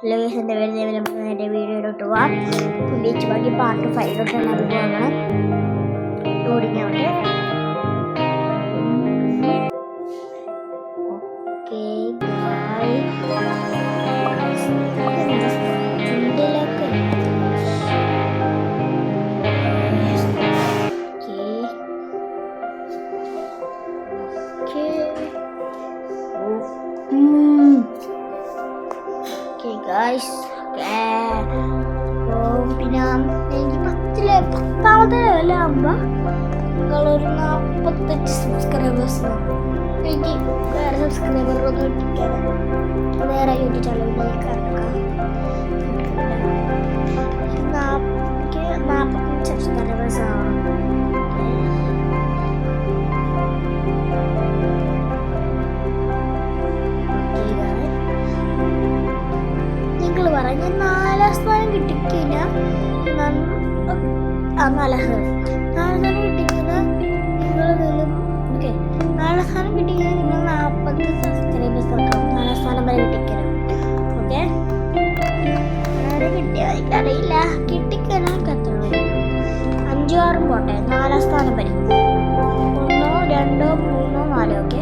എൻ്റെ എൻ്റെ വീഡിയോയിലോട്ട് പോവാം. ബീച്ച് ബാക്കി പാർട്ട് 5 എല്ലാവരും പോകണം. ലോഡിങ് ആവട്ടെ. പിന്നെ എനിക്ക് 10ാമത്തെ ലെവലാകുമ്പോൾ നിങ്ങളൊരു 45 സബ്സ്ക്രൈബേഴ്സ് എനിക്ക് വേറെ സബ്സ്ക്രൈബറൊന്നും ഇട്ടിരിക്കാൻ വേറെ യൂട്യൂബ് ചാനലിലേക്ക് ഇറക്കാം. 45 സബ്സ്ക്രൈബേഴ്സ് ആവണം. നിങ്ങൾ പറഞ്ഞ 4ാം സ്ഥാനം കിട്ടിക്കില്ല. 4ാം സ്ഥാനം കിട്ടിക്കുന്ന നിങ്ങൾ ഓക്കെ 4ാം സ്ഥാനം കിട്ടിക്കഴിഞ്ഞാൽ നിങ്ങൾ 40 സബ്സ്ക്രൈബേഴ്സ് ആക്കാം. 4ാം സ്ഥാനം വരെ കിട്ടിക്കണം. ഓക്കെ ആരെ കിട്ടിയാൽ എനിക്കറിയില്ല. കിട്ടിക്കഴിഞ്ഞാൽ എത്ര വരും? 5 6 പോട്ടെ. 4ാം സ്ഥാനം വരും. 1 2 3 4. ഓക്കെ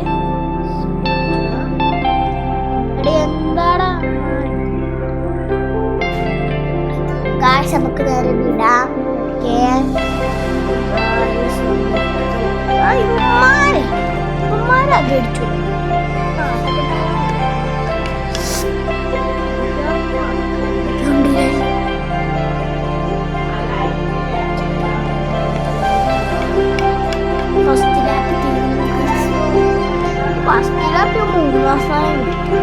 എന്താടാ ഗായ്സ്, നമുക്ക് നേരെ വിടാം. അടിച്ചു ഫസ്റ്റിലാപ്പ് 3ാം സ്ഥാനം കിട്ടി.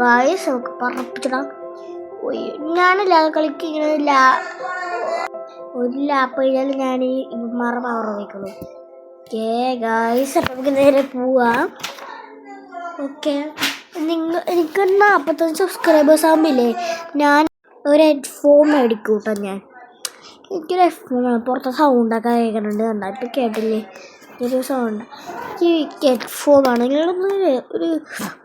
ഗായ്സ് നമുക്ക് പറപ്പിച്ചിടാം. ഞാനില്ലാതെ കളിക്കുന്ന ഒരു ലാപ്പ് കഴിഞ്ഞാൽ ഞാൻ ഈ ഇവന്മാറ പവർ വയ്ക്കുള്ളൂ. ഓക്കെ ഗായ്സ്, അപ്പം നമുക്ക് നേരെ പോവാം. ഓക്കെ എനിക്ക് 45 സബ്സ്ക്രൈബേഴ്സ് ആകുമ്പില്ലേ ഞാൻ ഒരു ഹെഡ്ഫോൺ മേടിക്കും കേട്ടോ. എനിക്കൊരു ഹെഡ്ഫോൺ പുറത്തെ സൗണ്ടൊക്കെ കേൾക്കുന്നുണ്ട്. കണ്ടാൽ ഇപ്പം കേട്ടില്ലേ ഒരു സൗണ്ട്. ഈ ഹെഡ്ഫോൺ ആണെങ്കിലൊന്ന് ഒരു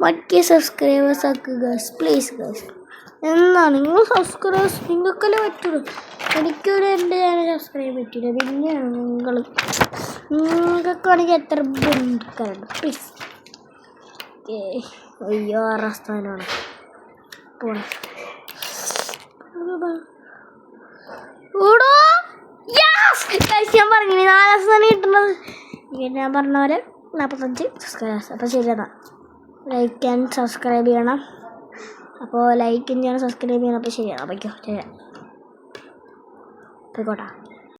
1K സബ്സ്ക്രൈബേഴ്സ് ആക്കുക ഗൈസ്, പ്ലീസ് ഗൈസ്. എന്നാണ് നിങ്ങൾ സബ്സ്ക്രൈബേഴ്സ് നിങ്ങൾക്കല്ലേ പറ്റുള്ളൂ. എനിക്കൊരു എൻ്റെ ചാനൽ സബ്സ്ക്രൈബ് പറ്റില്ല. പിന്നെയാണ് നിങ്ങൾക്കാണെങ്കിൽ എത്ര ബന്ധുക്കാരുണ്ട് പ്ലീസ്. അയ്യോ 6ാം സ്ഥാനമാണ് പോണേ. ഞാൻ പറഞ്ഞു 4ാം സ്ഥാനം കിട്ടുന്നത്. ഞാൻ പറഞ്ഞ പോലെ 45 സബ്സ്ക്രൈബേഴ്സ്. അപ്പോൾ ശരി, എന്നാൽ ലൈക്ക് ആൻഡ് സബ്സ്ക്രൈബ് ചെയ്യണം. അപ്പോൾ ലൈക്കും ചെയ്യണം, സബ്സ്ക്രൈബ് ചെയ്യണം. അപ്പോൾ ശരിയാണ്. അപ്പോൾ ശരി പോയിക്കോട്ടെ.